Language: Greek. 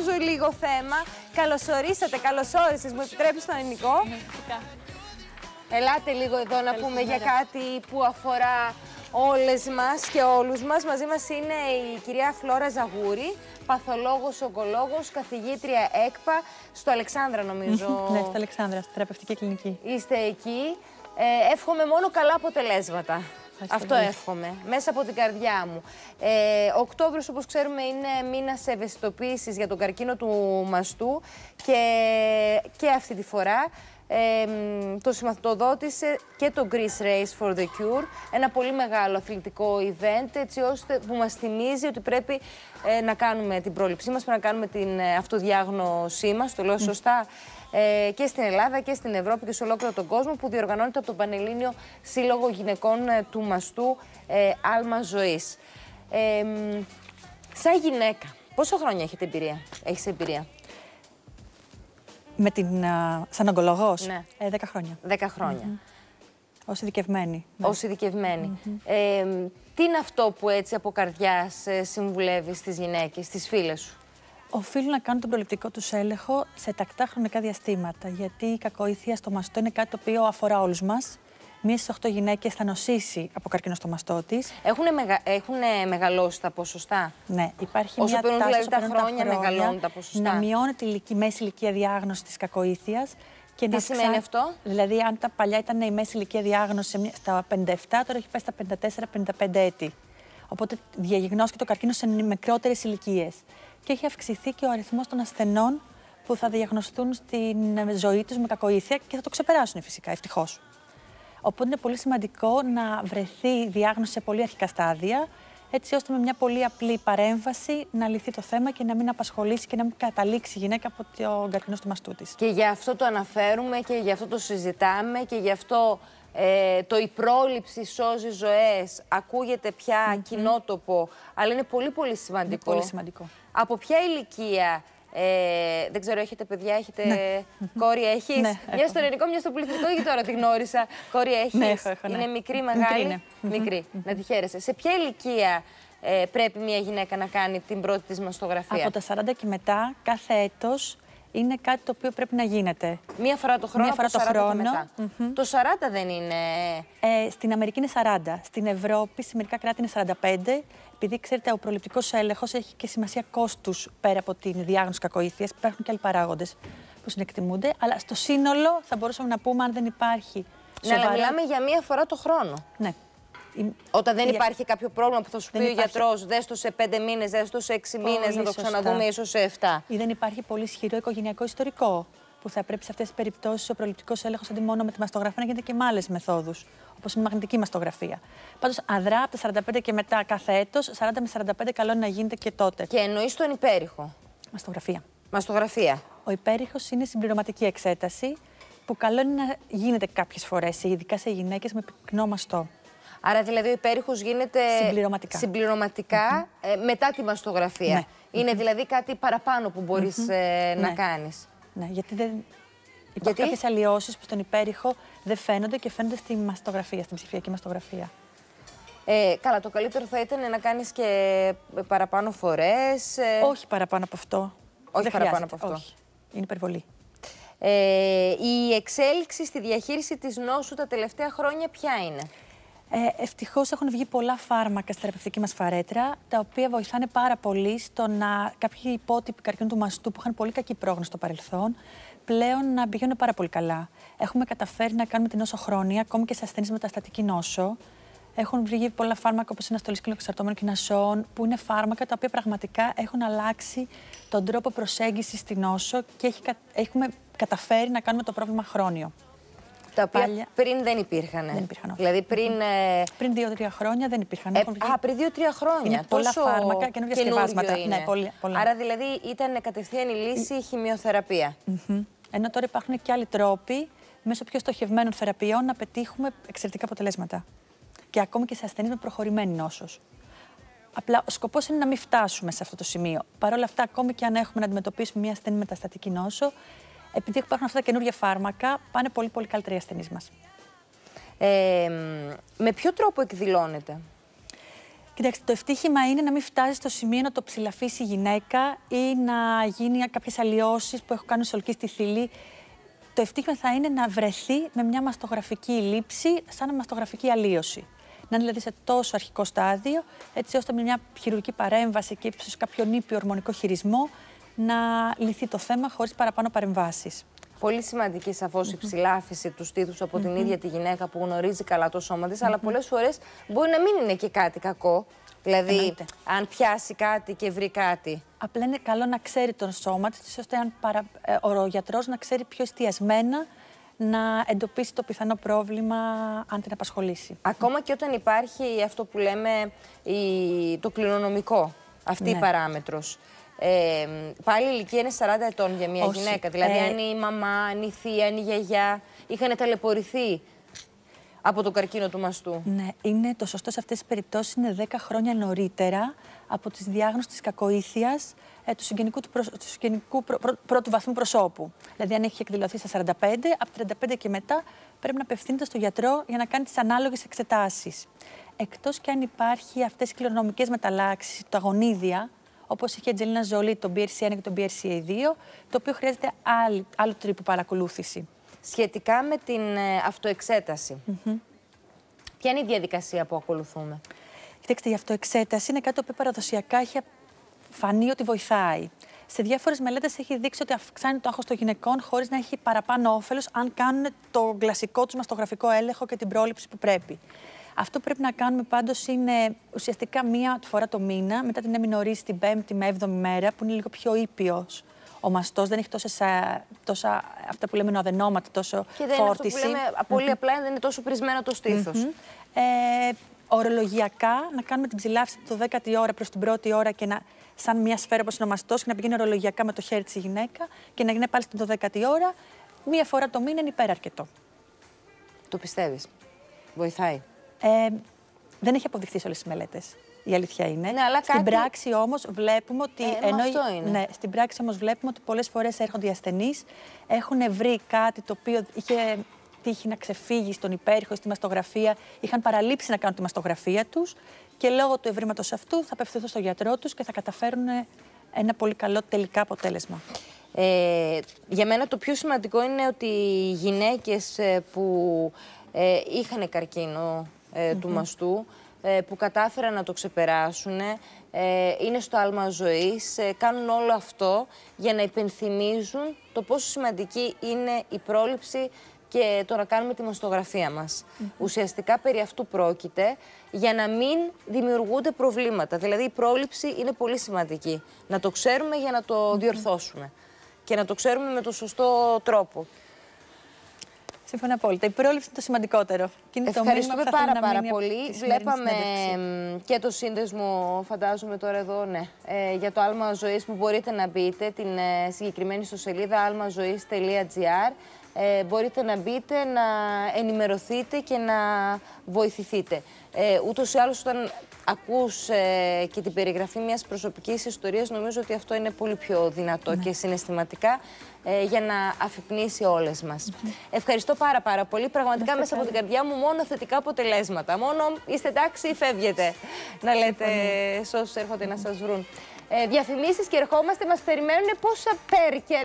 αλλάζω λίγο θέμα. Καλωσορίσατε, καλωσόρισες. Μου επιτρέπεις τον ελληνικό? Ναι, φυσικά. Ελάτε λίγο εδώ να πούμε για κάτι που αφορά όλες μας και όλους μας. Μαζί μας είναι η κυρία Φλόρα Ζαγούρη, παθολόγος, ογκολόγος, καθηγήτρια ΕΚΠΑ, στο Αλεξάνδρα νομίζω. Ναι, στο Αλεξάνδρα, στη θεραπευτική κλινική. Είστε εκεί. Εύχομαι μόνο καλά αποτελέσματα. Αυτό εύχομαι, μέσα από την καρδιά μου. Οκτώβριος, όπως ξέρουμε, είναι μήνας ευαισθητοποίησης για τον καρκίνο του μαστού και αυτή τη φορά το σηματοδότησε και το Greece Race for the Cure, ένα πολύ μεγάλο αθλητικό event, έτσι ώστε που μας θυμίζει ότι πρέπει να κάνουμε την πρόληψή μας, πρέπει να κάνουμε την αυτοδιάγνωσή μας, το λέω σωστά, και στην Ελλάδα και στην Ευρώπη και σε ολόκληρο τον κόσμο, που διοργανώνεται από τον Πανελλήνιο Σύλλογο Γυναικών του Μαστού Άλμα Ζωής. Σαν γυναίκα, πόσο χρόνια έχεις εμπειρία? Σαν ογκολόγος, ναι. 10 χρόνια. 10 χρόνια. Ως ειδικευμένη. Ναι. Ως ειδικευμένη. Τι είναι αυτό που έτσι από καρδιάς συμβουλεύεις στις γυναίκες, στις φίλες σου? Οφείλουν να κάνουν τον προληπτικό τους έλεγχο σε τακτά χρονικά διαστήματα, γιατί η κακοήθεια στο μαστό είναι κάτι το οποίο αφορά όλους μας. Μία στις 8 γυναίκες θα νοσήσει από καρκίνο στο μαστό της. Έχουν μεγαλώσει τα ποσοστά? Ναι, υπάρχει όσο μια περνούν τάση δηλαδή τα χρόνια μεγαλώνουν τα ποσοστά. Να μειώνεται η μέση ηλικία διάγνωση της κακοήθειας. Τι σημαίνει αυτό? Δηλαδή, αν τα παλιά ήταν η μέση ηλικία διάγνωση στα 57, τώρα έχει πάει στα 54-55 έτη. Οπότε διαγνώστηκε το καρκίνο σε μικρότερες ηλικίες. Και έχει αυξηθεί και ο αριθμός των ασθενών που θα διαγνωστούν στην ζωή τους με κακοήθεια και θα το ξεπεράσουν φυσικά, ευτυχώς. Οπότε είναι πολύ σημαντικό να βρεθεί διάγνωση σε πολύ αρχικά στάδια, έτσι ώστε με μια πολύ απλή παρέμβαση να λυθεί το θέμα και να μην απασχολήσει και να μην καταλήξει η γυναίκα από τον καρκίνο του μαστού της. Και γι' αυτό το αναφέρουμε και γι' αυτό το συζητάμε και γι' αυτό η πρόληψη σώζει ζωές ακούγεται πια κοινότοπο, αλλά είναι πολύ πολύ σημαντικό. Είναι πολύ σημαντικό. Από ποια ηλικία? Δεν ξέρω, έχετε παιδιά, έχετε κόρη, έχεις? Ναι, μια στο ελληνικό, μια στο πληθυντικό, γιατί τώρα τη γνώρισα. Κόρη έχεις? Ναι, έχω, ναι. Είναι μικρή, μεγάλη? Μικρή. Να τη χαίρεσαι. Σε ποια ηλικία πρέπει μια γυναίκα να κάνει την πρώτη της μαστογραφία? Από τα 40 και μετά, κάθε έτος είναι κάτι το οποίο πρέπει να γίνεται. Μία φορά το χρόνο, μία φορά το χρόνο. Το 40 δεν είναι? Στην Αμερική είναι 40. Στην Ευρώπη, σε μερικά κράτη είναι 45. Επειδή ξέρετε, ο προληπτικός έλεγχος έχει και σημασία κόστους πέρα από την διάγνωση κακοήθειας. Υπάρχουν και άλλοι παράγοντες που συνεκτιμούνται. Αλλά στο σύνολο θα μπορούσαμε να πούμε, αν δεν υπάρχει. Να μιλάμε για μία φορά το χρόνο. Ναι. Όταν δεν υπάρχει κάποιο πρόβλημα που θα σου πει ο γιατρός, δες το σε 5 μήνες, δες το σε 6 μήνες, να το ξαναδούμε ίσως σε 7. Ή δεν υπάρχει πολύ ισχυρό οικογενειακό ιστορικό, που θα πρέπει σε αυτές τις περιπτώσεις ο προληπτικός έλεγχος αντί μόνο με τη μαστογραφία να γίνεται και με άλλες μεθόδους, όπως η μαγνητική μαστογραφία. Πάντως, αδρά από τα 45 και μετά κάθε έτος, 40 με 45 καλό είναι να γίνεται και τότε. Και εννοείς τον υπέρηχο? Μαστογραφία. Ο υπέρηχος είναι συμπληρωματική εξέταση που καλό είναι να γίνεται κάποιες φορές, ειδικά σε γυναίκες με πυκνό μαστό. Άρα δηλαδή ο υπέρηχος γίνεται συμπληρωματικά μετά τη μαστογραφία. Ναι. Είναι δηλαδή κάτι παραπάνω που μπορείς να κάνεις. Ναι, γιατί υπάρχουν κάποιες αλλοιώσεις που στον υπέρηχο δεν φαίνονται και φαίνονται στη μαστογραφία, στην ψηφιακή μαστογραφία. Καλά, το καλύτερο θα ήταν να κάνεις και παραπάνω φορές. Όχι παραπάνω από αυτό. Όχι παραπάνω από αυτό. Όχι. Είναι υπερβολή. Η εξέλιξη στη διαχείριση της νόσου τα τελευταία χρόνια ποια είναι? Ευτυχώς έχουν βγει πολλά φάρμακα στη θεραπευτική μας φαρέτρα, τα οποία βοηθάνε πάρα πολύ στο να κάποιοι υπότυποι καρκίνου του μαστού που είχαν πολύ κακή πρόγνωση στο παρελθόν, πλέον να πηγαίνουν πάρα πολύ καλά. Έχουμε καταφέρει να κάνουμε την νόσο χρόνια, ακόμη και σε ασθενείς με μεταστατική νόσο. Έχουν βγει πολλά φάρμακα όπως είναι αστολής κλινοκεξαρτώμενων κοινασών, που είναι φάρμακα τα οποία πραγματικά έχουν αλλάξει τον τρόπο προσέγγισης στη νόσο και έχουμε καταφέρει να κάνουμε το πρόβλημα χρόνιο. Τα οποία πριν δεν υπήρχαν. Δεν υπήρχαν. Δηλαδή πριν 2-3 χρόνια δεν υπήρχαν. Πριν 2-3 χρόνια. Είναι πολλά φάρμακα, καινούργια σκευάσματα. Ναι, πολλά. Άρα δηλαδή ήταν κατευθείαν η λύση η χημειοθεραπεία. Ενώ τώρα υπάρχουν και άλλοι τρόποι μέσω πιο στοχευμένων θεραπείων να πετύχουμε εξαιρετικά αποτελέσματα. Και ακόμη και σε ασθενείς με προχωρημένη νόσος. Απλά ο σκοπός είναι να μην φτάσουμε σε αυτό το σημείο. Παρ' όλα αυτά, ακόμη και αν έχουμε να αντιμετωπίσουμε μια ασθενή μεταστατική νόσο, επειδή υπάρχουν αυτά τα καινούργια φάρμακα, πάνε πολύ πολύ καλύτερα οι ασθενείς μας. Με ποιο τρόπο εκδηλώνεται? Κοιτάξτε, το ευτύχημα είναι να μην φτάσει στο σημείο να το ψηλαφίσει η γυναίκα ή να γίνει κάποιες αλλοιώσεις που έχω κάνει σολκή στη θηλή. Το ευτύχημα θα είναι να βρεθεί με μια μαστογραφική λήψη, σαν μαστογραφική αλλίωση. Να είναι δηλαδή σε τόσο αρχικό στάδιο, έτσι ώστε με μια χειρουργική παρέμβαση και ίσως κάποιο νήπιο ορμονικό χειρισμό να λυθεί το θέμα χωρίς παραπάνω παρεμβάσεις. Πολύ σημαντική σαφώς η ψηλάφιση του στήθους από την ίδια τη γυναίκα που γνωρίζει καλά το σώμα της, αλλά πολλές φορές μπορεί να μην είναι και κάτι κακό. Δηλαδή, αν πιάσει κάτι και βρει κάτι. Απλά είναι καλό να ξέρει το σώμα της, ώστε ο γιατρός να ξέρει πιο εστιασμένα να εντοπίσει το πιθανό πρόβλημα, αν την απασχολήσει. Ακόμα και όταν υπάρχει αυτό που λέμε το κληρονομικό, αυτή η παράμετρος. Πάλι η ηλικία είναι 40 ετών για μια γυναίκα. Δηλαδή, αν η μαμά, αν η θεία, αν η γιαγιά είχαν ταλαιπωρηθεί από τον καρκίνο του μαστού. Ναι, είναι το σωστό σε αυτές τις περιπτώσεις είναι 10 χρόνια νωρίτερα από τη διάγνωση της κακοήθειας του συγγενικού πρώτου βαθμού προσώπου. Δηλαδή, αν έχει εκδηλωθεί στα 45, από τα 35 και μετά πρέπει να απευθύνεται στο γιατρό για να κάνει τις ανάλογες εξετάσεις. Εκτός και αν υπάρχει αυτές οι κληρονομικές μεταλλάξεις, τα γονίδια, όπως είχε η Αντζελίνα Ζολί, το BRCA1 και το BRCA2, το οποίο χρειάζεται άλλο τρόπο παρακολούθηση. Σχετικά με την αυτοεξέταση, ποια είναι η διαδικασία που ακολουθούμε? Κοιτάξτε, η αυτοεξέταση είναι κάτι το οποίο παραδοσιακά έχει φανεί ότι βοηθάει. Σε διάφορες μελέτες έχει δείξει ότι αυξάνει το άγχος των γυναικών χωρίς να έχει παραπάνω όφελος αν κάνουν το κλασικό τους μαστογραφικό έλεγχο και την πρόληψη που πρέπει. Αυτό που πρέπει να κάνουμε πάντως είναι ουσιαστικά μία φορά το μήνα, μετά την εμεινορρήση την 5η με 7η μέρα, που είναι λίγο πιο ήπιος ο μαστός, δεν έχει τόσα αυτά που λέμε νοαδενόματα, τόσο και δεν φόρτιση. Είναι αυτό που λέμε πολύ απλά, δεν είναι τόσο πρισμένο το στήθος. Ορολογιακά, να κάνουμε την ψηλάφιση από το 10η ώρα προς την 1η ώρα και σαν μια σφαίρα όπως είναι ο μαστός, και να πηγαίνει ορολογιακά με το χέρι της γυναίκα και να γίνει πάλι στην 12η ώρα. Μία φορά το μήνα είναι υπεραρκετό. Το πιστεύεις? Βοηθάει? Δεν έχει αποδειχθεί σε όλες τις μελέτες. Η αλήθεια είναι. Ναι, αλλά στην πράξη όμως βλέπουμε ότι. Αυτό είναι. Ναι, στην πράξη όμως βλέπουμε ότι πολλές φορές έρχονται οι ασθενείς, έχουν βρει κάτι το οποίο είχε τύχει να ξεφύγει στον υπέρηχο ή στη μαστογραφία, είχαν παραλείψει να κάνουν τη μαστογραφία τους και λόγω του ευρήματος αυτού θα απευθυνθούν στο γιατρό τους και θα καταφέρουν ένα πολύ καλό τελικά αποτέλεσμα. Για μένα το πιο σημαντικό είναι ότι οι γυναίκες που είχαν καρκίνο του μαστού, που κατάφεραν να το ξεπεράσουν, είναι στο άλμα ζωής, κάνουν όλο αυτό για να υπενθυμίζουν το πόσο σημαντική είναι η πρόληψη και το να κάνουμε τη μαστογραφία μας. Ουσιαστικά περί αυτού πρόκειται, για να μην δημιουργούνται προβλήματα. Δηλαδή η πρόληψη είναι πολύ σημαντική. Να το ξέρουμε για να το διορθώσουμε και να το ξέρουμε με τον σωστό τρόπο. Σύμφωνα απόλυτα. Η πρόληψη είναι το σημαντικότερο. Ευχαριστούμε πάρα πολύ. Βλέπαμε και το σύνδεσμο, φαντάζομαι τώρα εδώ, ναι, για το άλμα ζωής που μπορείτε να μπείτε, την συγκεκριμένη ιστοσελίδα almazois.gr. Μπορείτε να μπείτε, να ενημερωθείτε και να βοηθηθείτε. Ούτως ή άλλως, όταν ακούς και την περιγραφή μιας προσωπικής ιστορίας, νομίζω ότι αυτό είναι πολύ πιο δυνατό και συναισθηματικά για να αφυπνίσει όλες μας. Ευχαριστώ πάρα πολύ. Πραγματικά μέσα από την καρδιά μου μόνο θετικά αποτελέσματα. Μόνο είστε εντάξει ή φεύγετε, να λέτε σε όσους έρχονται να σας βρουν. Διαφημίσεις και ερχόμαστε, μας περιμένουν πόσα πέρκια.